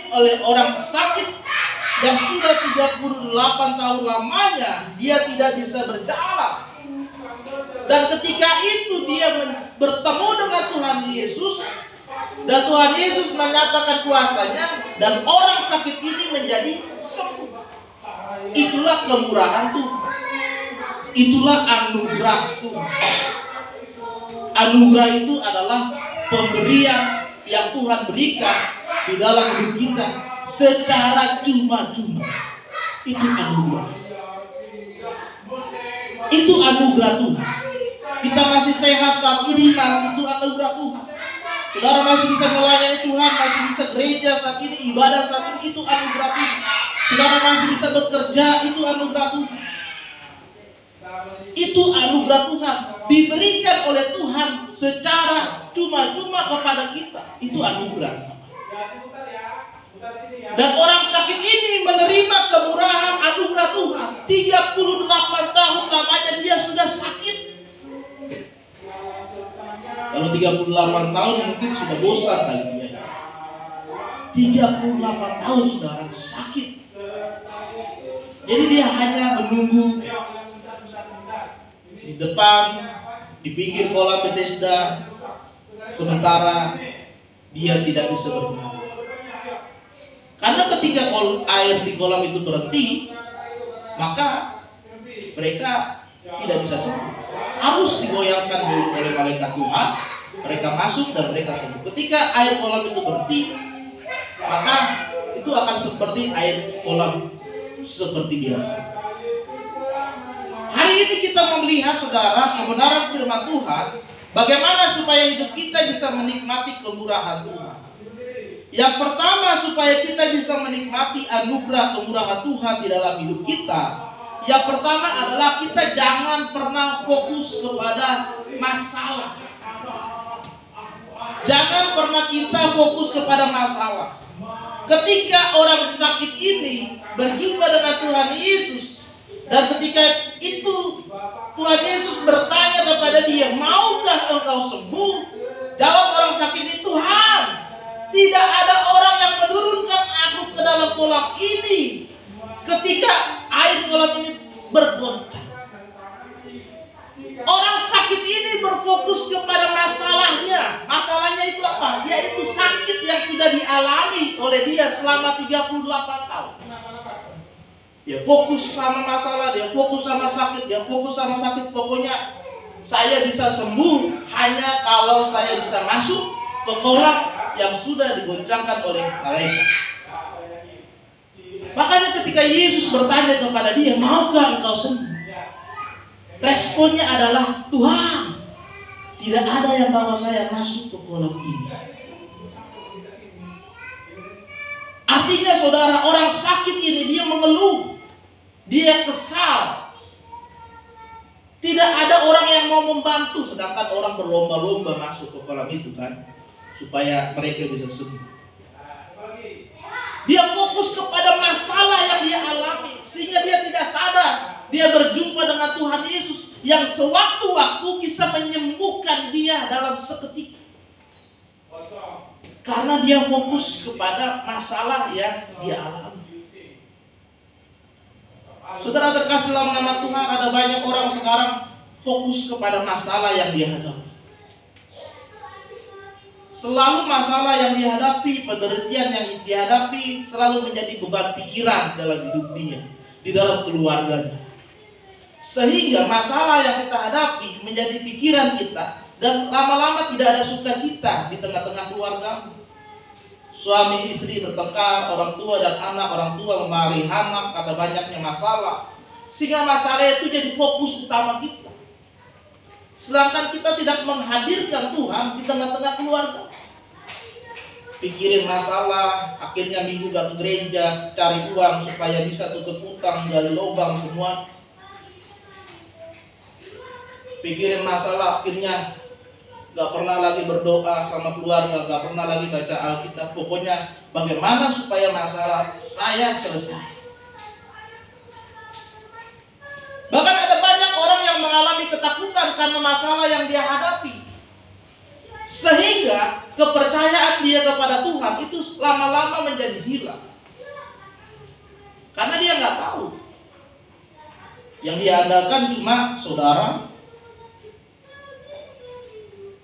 dialami oleh orang sakit yang sudah 38 tahun lamanya dia tidak bisa berjalan. Dan ketika itu dia bertemu dengan Tuhan Yesus, dan Tuhan Yesus menyatakan kuasanya, dan orang sakit ini menjadi sembuh. Itulah kemurahan Tuhan. Itulah anugerah Tuhan. Anugerah itu adalah pemberian yang Tuhan berikan di dalam hidup kita secara cuma-cuma. Itu anugerah. Itu anugerah Tuhan. Kita masih sehat saat ini, itu anugerah Tuhan. Saudara masih bisa melayani Tuhan, masih bisa gereja saat ini, ibadah saat ini, itu anugerah Tuhan. Saudara masih bisa bekerja, itu anugerah Tuhan. Itu anugerah Tuhan, diberikan oleh Tuhan secara cuma-cuma kepada kita. Itu anugerah. Dan orang sakit ini menerima kemurahan anugerah Tuhan. 38 tahun lamanya dia sudah sakit. Kalau 38 tahun mungkin sudah bosan kali dia. 38 tahun saudara sakit. Jadi dia hanya menunggu di depan, di pinggir kolam Bethesda, sementara dia tidak bisa berjalan. Karena ketika air di kolam itu berhenti, maka mereka tidak bisa sembuh. Harus digoyangkan oleh malaikat Tuhan. Mereka masuk dan mereka sembuh. Ketika air kolam itu berhenti, maka itu akan seperti air kolam seperti biasa. Hari ini kita melihat saudara kebenaran firman Tuhan, bagaimana supaya hidup kita bisa menikmati kemurahan Tuhan. Yang pertama, supaya kita bisa menikmati anugerah kemurahan Tuhan di dalam hidup kita, yang pertama adalah kita jangan pernah fokus kepada masalah. Jangan pernah kita fokus kepada masalah. Ketika orang sakit ini berjumpa dengan Tuhan Yesus, dan ketika itu Tuhan Yesus bertanya kepada dia, maukah engkau sembuh? Jawab orang sakit itu, Tuhan, tidak ada orang yang menurunkan aku ke dalam kolam ini ketika air kolam ini bergoncang. Orang sakit ini berfokus kepada masalahnya. Masalahnya itu apa? Yaitu sakit yang sudah dialami oleh dia selama 38 tahun. Dia fokus sama masalah, dia fokus sama sakit, dia fokus sama sakit. Pokoknya saya bisa sembuh hanya kalau saya bisa masuk ke kolam yang sudah digoncangkan oleh malaikat. Makanya ketika Yesus bertanya kepada dia, maukah engkau sembuh? Responnya adalah, Tuhan, tidak ada yang bawa saya masuk ke kolam ini. Artinya saudara, orang sakit ini dia mengeluh, dia kesal. Tidak ada orang yang mau membantu, sedangkan orang berlomba-lomba masuk ke kolam itu kan, supaya mereka bisa sembuh. Dia fokus kepada masalah yang dia alami, sehingga dia tidak sadar dia berjumpa dengan Tuhan Yesus yang sewaktu-waktu bisa menyembuhkan dia dalam seketika. Karena dia fokus kepada masalah yang dia alami. Saudara terkasih dalam nama Tuhan, ada banyak orang sekarang fokus kepada masalah yang dia hadapi. Selalu masalah yang dihadapi, penderitaan yang dihadapi selalu menjadi beban pikiran dalam hidup dia, di dalam keluarganya. Sehingga masalah yang kita hadapi menjadi pikiran kita, dan lama-lama tidak ada sukacita di tengah-tengah keluarga. Suami istri bertengkar, orang tua dan anak, orang tua memarahi anak karena banyaknya masalah. Sehingga masalah itu jadi fokus utama kita. Sedangkan kita tidak menghadirkan Tuhan di tengah-tengah keluarga. Pikirin masalah, akhirnya minggu gak ke gereja, cari uang supaya bisa tutup utang, gali lubang semua. Pikirin masalah, akhirnya gak pernah lagi berdoa sama keluarga, gak pernah lagi baca Alkitab. Pokoknya bagaimana supaya masalah saya selesai. Bahkan ada banyak orang yang mengalami ketakutan karena masalah yang dia hadapi. Sehingga kepercayaan dia kepada Tuhan itu lama-lama menjadi hilang. Karena dia nggak tahu. Yang dia andalkan cuma saudara,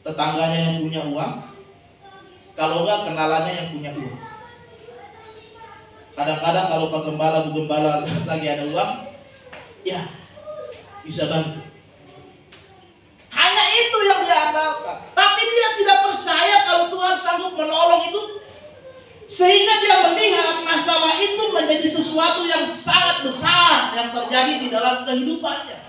tetangganya yang punya uang, kalau enggak kenalannya yang punya uang. Kadang-kadang kalau Pak Gembala, Bu Gembala lagi ada uang, ya bisa bantu. Hanya itu yang dia andalkan. Tapi dia tidak percaya kalau Tuhan sanggup menolong itu. Sehingga dia melihat masalah itu menjadi sesuatu yang sangat besar yang terjadi di dalam kehidupannya.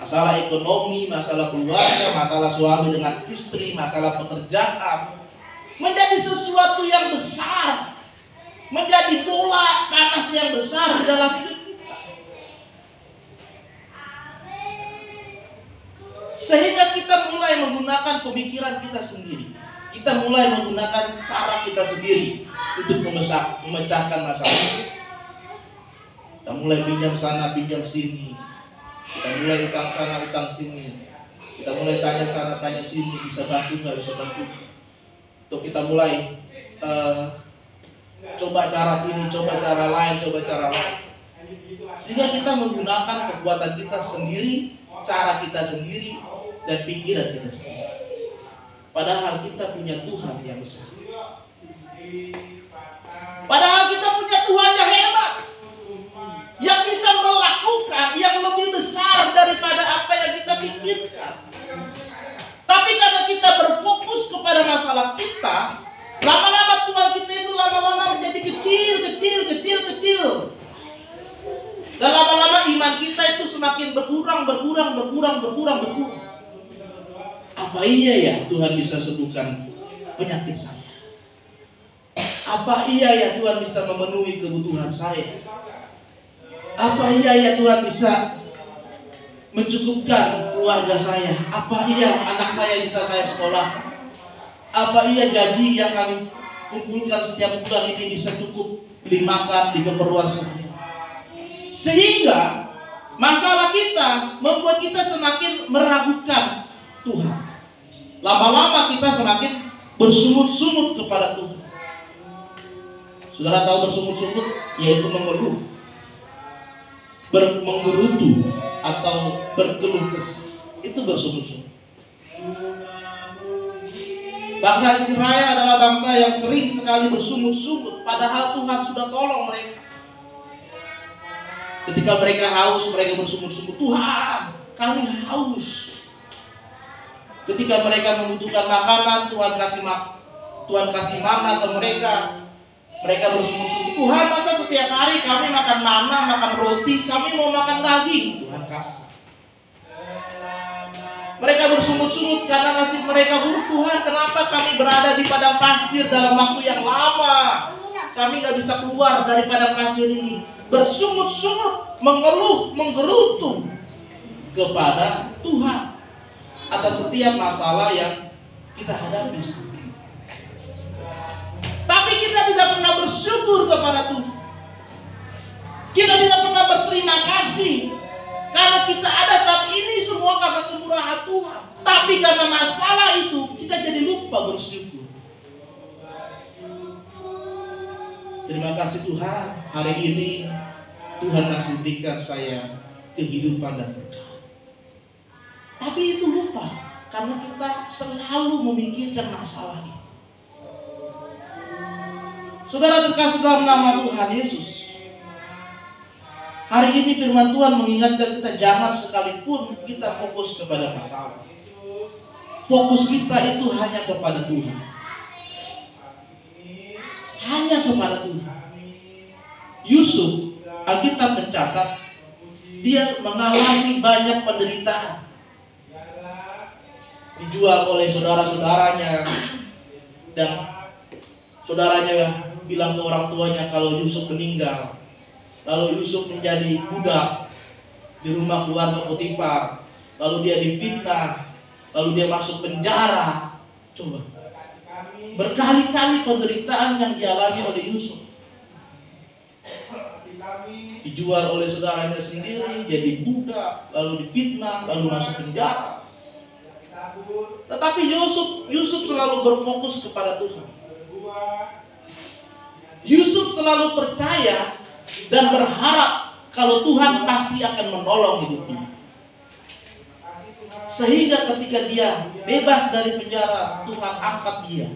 Masalah ekonomi, masalah keluarga, masalah suami dengan istri, masalah pekerjaan menjadi sesuatu yang besar, menjadi bola panas yang besar di dalam hidup kita. Sehingga kita mulai menggunakan pemikiran kita sendiri. Kita mulai menggunakan cara kita sendiri untuk memecahkan masalah. Kita mulai pinjam sana, pinjam sini. Kita mulai utang sana, utang sini. Kita mulai tanya sana, tanya sini. Bisa bantu nggak? Bisa bantu. Untuk kita mulai coba cara ini, coba cara lain, coba cara lain. Sehingga kita menggunakan kekuatan kita sendiri, cara kita sendiri, dan pikiran kita sendiri. Padahal kita punya Tuhan yang besar. Padahal kita punya Tuhan yang hebat, yang bisa melakukan yang lebih besar daripada apa yang kita pikirkan. Tapi karena kita berfokus kepada masalah kita, lama-lama Tuhan kita itu lama-lama menjadi kecil. Dan lama-lama iman kita itu semakin berkurang. Apa iya ya Tuhan bisa sembuhkan penyakit saya? Apa iya ya Tuhan bisa memenuhi kebutuhan saya? Apa iya ya Tuhan bisa mencukupkan keluarga saya? Apa iya anak saya bisa saya sekolahkan? Apa iya gaji yang kami kumpulkan setiap bulan ini bisa cukup beli makan di keperluan saya? Sehingga masalah kita membuat kita semakin meragukan Tuhan. Lama-lama kita semakin bersungut-sungut kepada Tuhan. Saudara tahu bersungut-sungut? Yaitu mengeluh, menggerutu, atau berkeluh kesah. Itu bersungut-sungut. Bangsa Israel adalah bangsa yang sering sekali bersungut-sungut, padahal Tuhan sudah tolong mereka. Ketika mereka haus, mereka bersungut-sungut, Tuhan, kami haus. Ketika mereka membutuhkan makanan, Tuhan kasih mana ke mereka. Mereka bersungut-sungut, Tuhan, masa setiap hari kami makan mana, makan roti, kami mau makan daging. Tuhan kasih. Mereka bersungut-sungut karena nasib mereka buruk. Tuhan, kenapa kami berada di padang pasir dalam waktu yang lama? Kami gak bisa keluar dari padang pasir ini. Bersungut-sungut, mengeluh, menggerutu kepada Tuhan atas setiap masalah yang kita hadapi. Tapi kita tidak pernah bersyukur kepada Tuhan. Kita tidak pernah berterima kasih karena kita ada saat ini semua karena kemurahan Tuhan. Tapi karena masalah itu kita jadi lupa bersyukur. Terima kasih Tuhan, hari ini Tuhan masih berikan saya kehidupan dan berkah. Tapi itu lupa karena kita selalu memikirkan masalah ini. Saudara terkasih dalam nama Tuhan Yesus, hari ini firman Tuhan mengingatkan kita jangan sekalipun kita fokus kepada masalah. Fokus kita itu hanya kepada Tuhan. Hanya kepada Tuhan. Yusuf, Alkitab mencatat, dia mengalami banyak penderitaan. Dijual oleh saudara-saudaranya, dan saudaranya bilang ke orang tuanya kalau Yusuf meninggal. Lalu Yusuf menjadi budak di rumah keluarga Potifar. Lalu dia difitnah, lalu dia masuk penjara. Coba, berkali-kali penderitaan yang dialami oleh Yusuf. Dijual oleh saudaranya sendiri, jadi budak, lalu difitnah, lalu masuk penjara. Tetapi Yusuf selalu berfokus kepada Tuhan. Yusuf selalu percaya dan berharap kalau Tuhan pasti akan menolong hidupnya. Sehingga ketika dia bebas dari penjara, Tuhan angkat dia.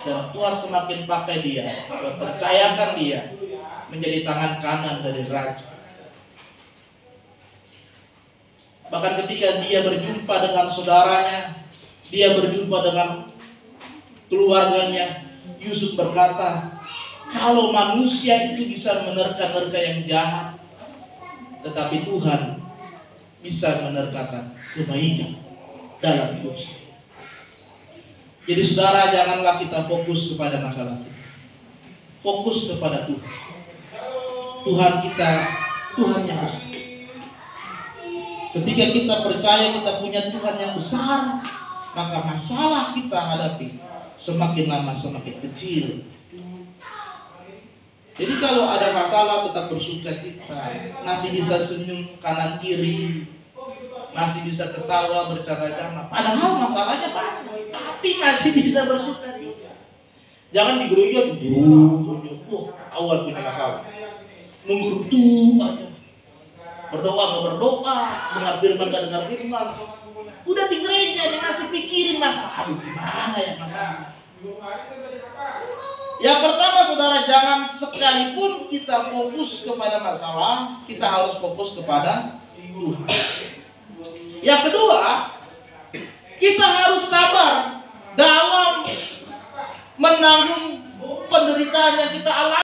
Dan Tuhan semakin pakai dia, percayakan dia menjadi tangan kanan dari raja. Bahkan ketika dia berjumpa dengan saudaranya, dia berjumpa dengan keluarganya, Yusuf berkata, kalau manusia itu bisa menerka-nerka yang jahat, tetapi Tuhan bisa menerkakan kebaikan dalam hidup saya. Jadi saudara, janganlah kita fokus kepada masalah kita. Fokus kepada Tuhan. Tuhan kita, Tuhan yang besar. Ketika kita percaya kita punya Tuhan yang besar, maka masalah kita hadapi semakin lama semakin kecil. Jadi kalau ada masalah tetap bersuka cita, masih bisa senyum kanan kiri, masih bisa ketawa bercanda-canda. Padahal masalahnya banyak, tapi masih bisa bersuka cita. Jangan digeroyok, awal punya masalah, menggerutu aja, berdoa nggak berdoa, dengar firman nggak dengar firman. Udah di gereja dia masih pikirin masalah. Aduh, gimana ya masalah? Yang pertama saudara, jangan sekalipun kita fokus kepada masalah, kita harus fokus kepada Tuhan. Yang kedua, kita harus sabar dalam menanggung penderitaan yang kita alami.